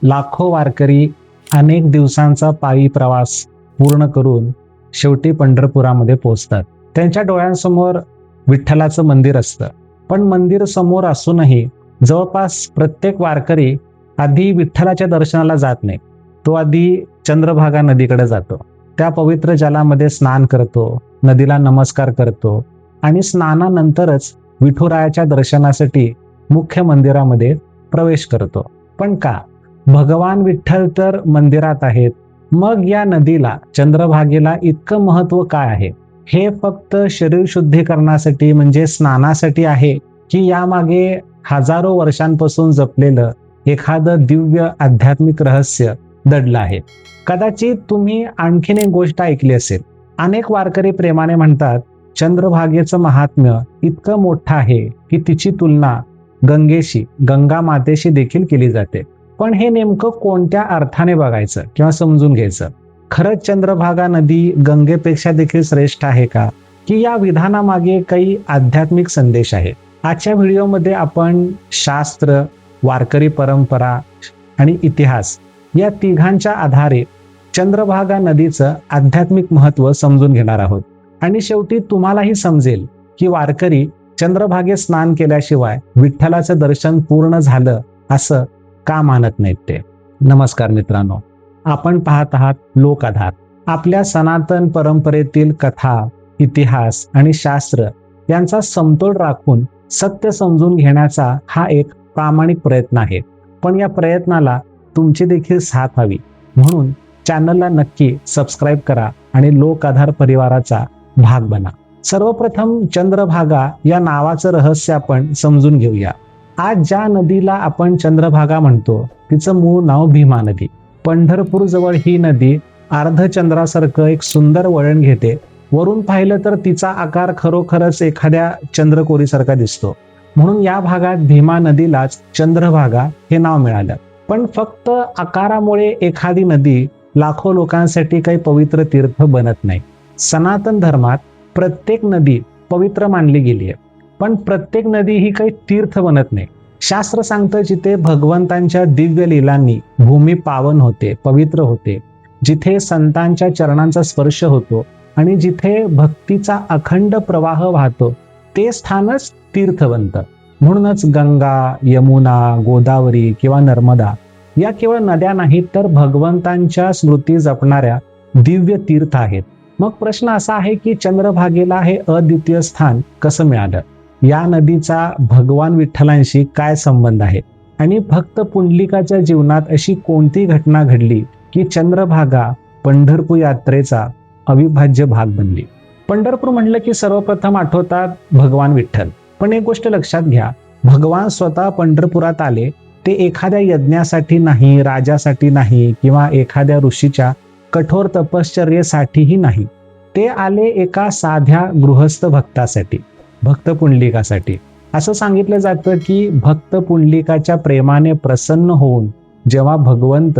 लाखो वारकरी अनेक दिवसांचा पायी प्रवास पूर्ण करून शेवटी पंढरपुरामध्ये पोहोचतात. त्यांच्या डोळ्यांसमोर विठ्ठलाचं मंदिर असतं, पण मंदिर समोर असूनही जवळपास प्रत्येक वारकरी आधी विठ्ठलाच्या दर्शनाला जात नाही. तो आधी चंद्रभागा नदीकडे जातो. त्या पवित्र जलामध्ये स्नान करतो, नदीला नमस्कार करतो आणि स्नानानंतरच विठुरायाच्या दर्शनासाठी मुख्य मंदिरामध्ये प्रवेश करतो. पण का? भगवान विठ्ठल तर मंदिरात आहेत, मग या नदीला, चंद्रभागेला इतकं महत्व काय आहे? हे फक्त शरीर शुद्धीकरणासाठी म्हणजे स्नानासाठी आहे, की यामागे हजारो वर्षांपासून जपलेलं एखादं दिव्य आध्यात्मिक रहस्य दडलं आहे? कदाचित तुम्ही आणखीन एक गोष्ट ऐकली असेल. अनेक वारकरी प्रेमाने म्हणतात, चंद्रभागेचं महात्म्य इतकं मोठं आहे की तिची तुलना गंगेशी, गंगा मातेशी देखील केली जाते. पण हे नेमकं कोणत्या अर्थाने बघायचं किंवा समजून घ्यायचं? खरंच चंद्रभागा नदी गंगेपेक्षा देखील श्रेष्ठ आहे का, की या विधानामागे काही आध्यात्मिक संदेश आहे? आजच्या व्हिडिओमध्ये आपण शास्त्र, वारकरी परंपरा आणि इतिहास या तिघांच्या आधारे चंद्रभागा नदीचं आध्यात्मिक महत्व समजून घेणार आहोत. आणि शेवटी तुम्हालाही समजेल की वारकरी चंद्रभागेत स्नान केल्याशिवाय विठ्ठलाचं दर्शन पूर्ण झालं असं का मानत नाहीत ते. नमस्कार मित्रांनो, आपण पाहत आहात लोकआधार. आपल्या सनातन परंपरेतील कथा, इतिहास आणि शास्त्र यांचा समतोल राखून सत्य समजून घेण्याचा हा एक प्रामाणिक प्रयत्न आहे. पण या प्रयत्नाला तुमची देखील साथ हवी, म्हणून चॅनलला नक्की सबस्क्राईब करा आणि लोकआधार परिवाराचा भाग बना. सर्वप्रथम चंद्रभागा या नावाचं रहस्य आपण समजून घेऊया. आज ज्या नदीला आपण चंद्रभागा म्हणतो तिचं मूळ नाव भीमा नदी. पंढरपूर जवळ ही नदी अर्धचंद्रासारखं एक सुंदर वळण घेते. वरून पाहिलं तर तिचा आकार खरोखरच एखाद्या चंद्रकोरीसारखा दिसतो, म्हणून या भागात भीमा नदीलाच चंद्रभागा हे नाव मिळालं. पण फक्त आकारामुळे एखादी नदी लाखो लोकांसाठी काही पवित्र तीर्थ बनत नाही. सनातन धर्मात प्रत्येक नदी पवित्र मानली गेली आहे, पण प्रत्येक नदी ही काही तीर्थ बनत नाही. शास्त्र सांगतं, जिथे भगवंतांच्या दिव्य लीलांनी भूमी पावन होते, पवित्र होते, जिथे संतांच्या चरणांचा स्पर्श होतो आणि जिथे भक्तीचा अखंड प्रवाह वाहतो, ते स्थानच तीर्थ बनतं. म्हणूनच गंगा, यमुना, गोदावरी किंवा नर्मदा या केवळ नद्या नाहीत, तर भगवंतांच्या स्मृती जपणाऱ्या दिव्य तीर्थ आहेत. मग प्रश्न असा आहे की चंद्रभागेला हे अद्वितीय स्थान कसं मिळालं? या नदीचा भगवान विठ्ठलांशी काय संबंध आहे? आणि भक्त पुंडलिकाच्या जीवनात अशी कोणती घटना घडली की चंद्रभागा पंढरपूर यात्रेचा अविभाज्य भाग बनली? पंढरपूर म्हणलं की सर्वप्रथम आठवतात भगवान विठ्ठल. पण एक गोष्ट लक्षात घ्या, भगवान स्वतः पंढरपुरात आले ते एखाद्या यज्ञासाठी नाही, राजासाठी नाही किंवा एखाद्या ऋषीच्या कठोर तपश्चर्येसाठीही नाही. ते आले एका साध्या गृहस्थ भक्तासाठी, भक्त पुंडलिकासाठी. असं सांगितलं जातं की भक्त पुंडलिकाच्या प्रेमाने प्रसन्न होऊन जेव्हा भगवंत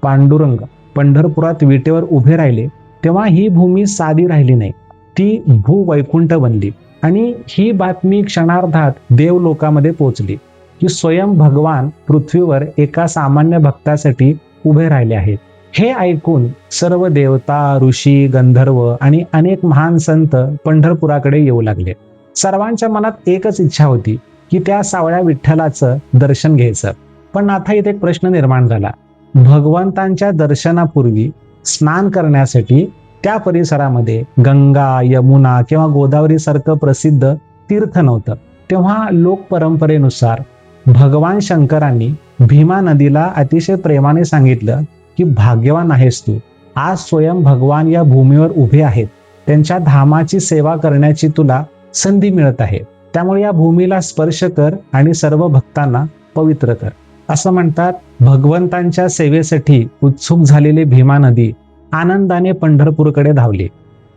पांडुरंग पंढरपुरात विटेवर उभे राहिले, तेव्हा ही भूमी साधी राहिली नाही, ती भूवैकुंठ बनली. आणि ही बातमी क्षणार्धात देवलोकामध्ये पोहोचली की स्वयं भगवान पृथ्वीवर एका सामान्य भक्तासाठी उभे राहिले आहेत. हे ऐकून सर्व देवता, ऋषी, गंधर्व आणि अनेक महान संत पंढरपुराकडे येऊ लागले. सर्वांच्या मनात एकच इच्छा होती की त्या सावळ्या विठ्ठलाचं दर्शन घ्यायचं. पण आता इथे एक प्रश्न निर्माण झाला. भगवंतांच्या दर्शनापूर्वी स्नान करण्यासाठी त्या परिसरामध्ये गंगा, यमुना किंवा गोदावरी सारखं प्रसिद्ध तीर्थ नव्हतं. तेव्हा लोक परंपरेनुसार भगवान शंकरांनी भीमा नदीला अतिशय प्रेमाने सांगितलं की भाग्यवान आहेस तू, आज स्वयं भगवान या भूमीवर उभे आहेत, त्यांच्या धामाची सेवा करण्याची तुला संधी मिळत आहे. त्यामुळे या भूमीला स्पर्श कर आणि सर्व भक्तांना पवित्र कर. असं म्हणतात. भगवंतांच्या सेवेसाठी उत्सुक झालेली भीमा नदी आनंदाने पंढरपूरकडे धावली.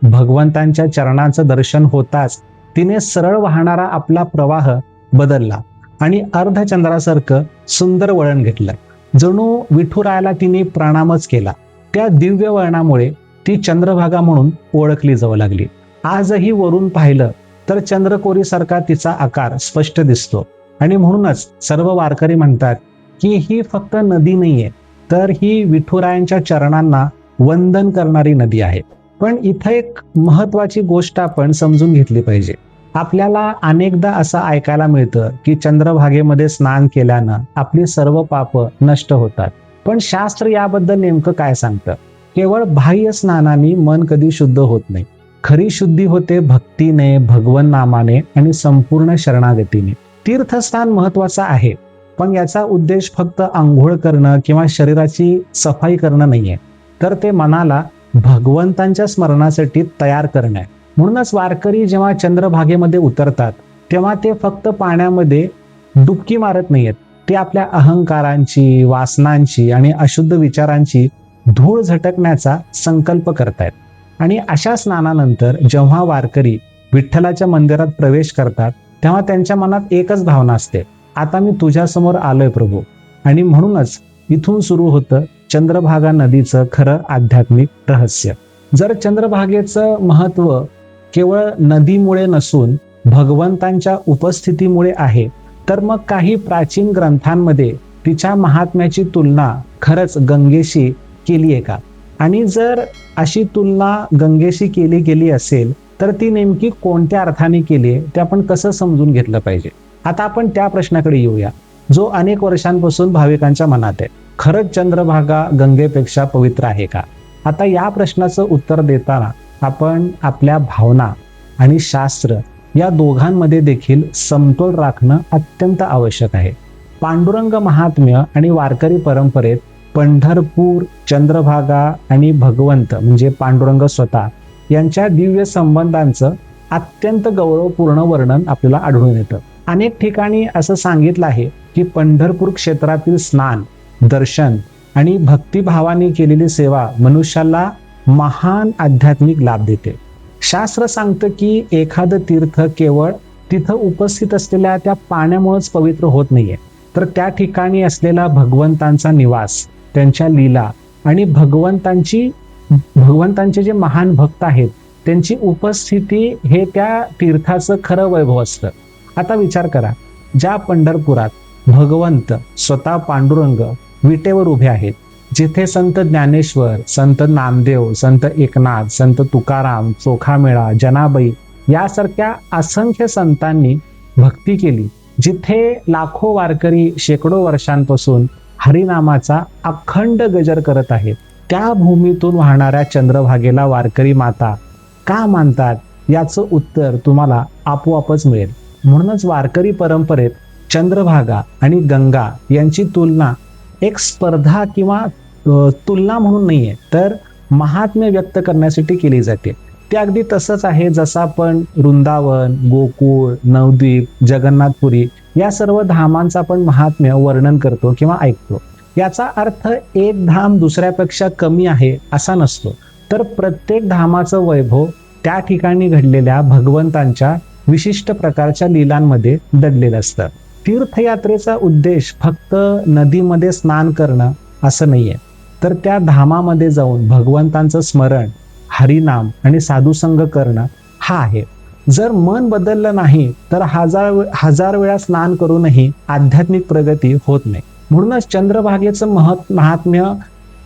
भगवंतांच्या चरणाचं दर्शन होताच तिने सरळ वाहणारा आपला प्रवाह बदलला आणि अर्धचंद्रासारखं सुंदर वळण घेतलं. जणू विठुरायाला तिने प्रणामच केला. त्या दिव्य वळणामुळे ती चंद्रभागा म्हणून ओळखली जाऊ लागली. आजही वरून पाहिलं तर चंद्रकोरीसारखा तिचा आकार स्पष्ट दिसतो. आणि म्हणूनच सर्व वारकरी म्हणतात की ही फक्त नदी नाहीये, तर ही विठुरायांच्या चरणांना वंदन करणारी नदी आहे. पण इथं एक महत्वाची गोष्ट आपण समजून घेतली पाहिजे. आपल्याला अनेकदा असं ऐकायला मिळतं की चंद्रभागेमध्ये स्नान केल्यानं आपली सर्व पाप नष्ट होतात. पण शास्त्र याबद्दल नेमकं काय सांगतं? केवळ बाह्य स्नानाने मन कधी शुद्ध होत नाही. खरी शुद्धी होते भक्तीने, भगवन नामाने आणि संपूर्ण शरणागतीने. तीर्थस्नान महत्वाचं आहे, पण याचा उद्देश फक्त आंघोळ करणं किंवा शरीराची सफाई करणं नाहीये, तर ते मनाला भगवंतांच्या स्मरणासाठी तयार करणं आहे. म्हणूनच वारकरी जेव्हा चंद्रभागेमध्ये उतरतात तेव्हा ते फक्त पाण्यामध्ये डुबकी मारत नाहीयेत, ते आपल्या अहंकारांची, वासनांची आणि अशुद्ध विचारांची धूळ झटकण्याचा संकल्प करतायत. आणि अशा स्नानानंतर जेव्हा वारकरी विठ्ठलाच्या मंदिरात प्रवेश करतात तेव्हा त्यांच्या मनात एकच भावना असते, आता मी तुझ्यासमोर आलोय प्रभू. आणि म्हणूनच इथून सुरू होतं चंद्रभागा नदीचं खरं आध्यात्मिक रहस्य. जर चंद्रभागेचं महत्व केवळ नदीमुळे नसून भगवंतांच्या उपस्थितीमुळे आहे, तर मग काही प्राचीन ग्रंथांमध्ये तिच्या महात्म्याची तुलना खरंच गंगेशी केली आहे का? आणि जर अशी तुलना गंगेशी केली गेली असेल तर ती नेमकी कोणत्या अर्थाने केली आहे ते आपण कसं समजून घेतलं पाहिजे? आता आपण त्या प्रश्नाकडे येऊया जो अनेक वर्षांपासून भाविकांच्या मनात आहे. खरंच चंद्रभागा गंगेपेक्षा पवित्र आहे का? आता या प्रश्नाचं उत्तर देताना आपण आपल्या भावना आणि शास्त्र या दोघांमध्ये देखील समतोल राखणं अत्यंत आवश्यक आहे. पांडुरंग महात्म्य आणि वारकरी परंपरेत पंढरपूर, चंद्रभागा आणि भगवंत म्हणजे पांडुरंग स्वतः यांच्या दिव्य संबंधांचं अत्यंत गौरवपूर्ण वर्णन आपल्याला आढळून येतं. अनेक ठिकाणी असं सांगितलं आहे की पंढरपूर क्षेत्रातील स्नान, दर्शन आणि भक्तिभावाने केलेली सेवा मनुष्याला महान आध्यात्मिक लाभ देते. शास्त्र सांगतं की एखादं तीर्थ केवळ तिथं उपस्थित असलेल्या त्या पाण्यामुळेच पवित्र होत नाहीये, तर त्या ठिकाणी असलेला भगवंतांचा निवास, त्यांच्या लीला आणि भगवंतांचे जे महान भक्त आहेत त्यांची उपस्थिती हे त्या तीर्थाचं खरं वैभव असतं. आता विचार करा, ज्या पंढरपुरात भगवंत स्वतः पांडुरंग विटेवर उभे आहेत, जिथे संत ज्ञानेश्वर, संत नामदेव, संत एकनाथ, संत तुकाराम, चोखामेळा, जनाबाई यासारख्या असंख्य संतांनी भक्ती केली, जिथे लाखो वारकरी शेकडो वर्षांपासून हरिनामाचा अखंड गजर करत आहेत, त्या भूमीतून वाहणाऱ्या चंद्रभागेला वारकरी माता का मानतात याचं उत्तर तुम्हाला आपोआपच मिळेल. म्हणूनच वारकरी परंपरेत चंद्रभागा आणि गंगा यांची तुलना एक स्पर्धा किंवा तुलना म्हणून नाहीये, तर महात्म्य व्यक्त करण्यासाठी केली जाते. ते अगदी तसंच आहे जसं आपण वृंदावन, गोकुळ, नवद्वीप, जगन्नाथपुरी या सर्व धामांचा आपण महात्म्य वर्णन करतो किंवा ऐकतो. याचा अर्थ एक धाम दुसऱ्यापेक्षा कमी आहे असा नसतो, तर प्रत्येक धामाचं वैभव त्या ठिकाणी घडलेल्या भगवंतांच्या विशिष्ट प्रकारच्या लीलांमध्ये दडलेलं असतं. तीर्थयात्रेचा उद्देश फक्त नदीमध्ये स्नान करणं असं नाहीये, तर त्या धामामध्ये जाऊन भगवंतांचं स्मरण, हरिनाम आणि साधुसंग करणं हा आहे. जर मन बदललं नाही तर हजार वेळा स्नान करूनही आध्यात्मिक प्रगती होत नाही. म्हणूनच चंद्रभागेचं महात्म्य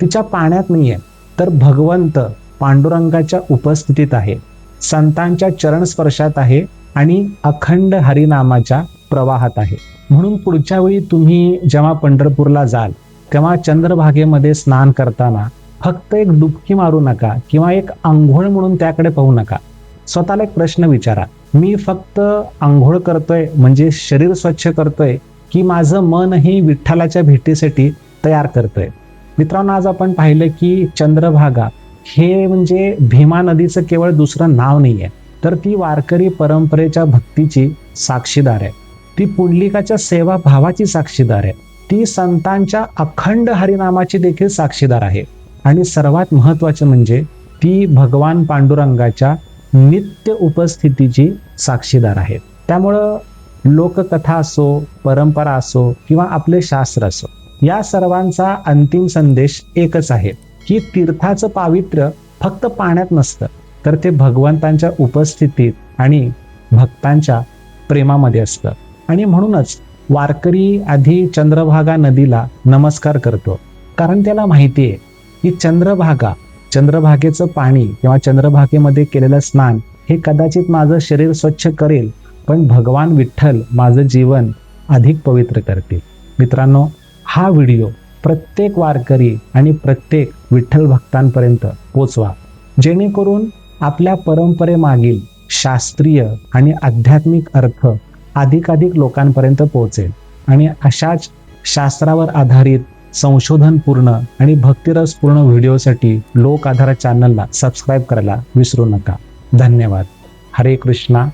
तिच्या पाण्यात नाहीये, तर भगवंत पांडुरंगाच्या उपस्थितीत आहे, संतांच्या चरण स्पर्शात आहे आणि अखंड हरिनामाच्या प्रवाहात आहे. म्हणून पुढच्या वेळी तुम्ही जेव्हा पंढरपूरला जाल तेव्हा चंद्रभागेमध्ये स्नान करताना फक्त एक डुबकी मारू नका किंवा एक आंघोळ म्हणून त्याकडे पाहू नका. स्वतःला एक प्रश्न विचारा, मी फक्त आंघोळ करतोय म्हणजे शरीर स्वच्छ करतोय की माझं मनही विठ्ठलाच्या भेटीसाठी तयार करतोय? मित्रांनो, आज आपण पाहिलं की चंद्रभागा हे म्हणजे भीमा नदीचं केवळ दुसरं नाव नाहीये, तर ती वारकरी परंपरेच्या भक्तीची साक्षीदार आहे, ती पुंडलिकाच्या सेवा भावाची साक्षीदार आहे, ती संतांच्या अखंड हरिनामाची देखील साक्षीदार आहे आणि सर्वात महत्वाचं म्हणजे ती भगवान पांडुरंगाच्या नित्य उपस्थितीची साक्षीदार आहे. त्यामुळं लोककथा असो, परंपरा असो किंवा आपले शास्त्र असो, या सर्वांचा अंतिम संदेश एकच आहे की तीर्थाचं पावित्र्य फक्त पाण्यात नसतं, तर ते भगवंतांच्या उपस्थितीत आणि भक्तांच्या प्रेमामध्ये असतं. आणि म्हणूनच वारकरी आधी चंद्रभागा नदीला नमस्कार करतो, कारण त्याला माहिती आहे की चंद्रभागेचं पाणी किंवा चंद्रभागेमध्ये केलेलं स्नान हे कदाचित माझं शरीर स्वच्छ करेल, पण भगवान विठ्ठल माझं जीवन अधिक पवित्र करतील. मित्रांनो, हा व्हिडिओ प्रत्येक वारकरी आणि प्रत्येक विठ्ठल भक्तांपर्यंत पोचवा, जेणेकरून आपल्या परंपरेमागील शास्त्रीय आणि आध्यात्मिक अर्थ अधिकाधिक लोकांपर्यंत पोहोचेल. आणि अशाच शास्त्रावर आधारित संशोधनपूर्ण आणि भक्तिरसपूर्ण व्हिडिओसाठी लोक आधार चॅनलला सबस्क्राईब करायला विसरू नका. धन्यवाद. हरे कृष्णा.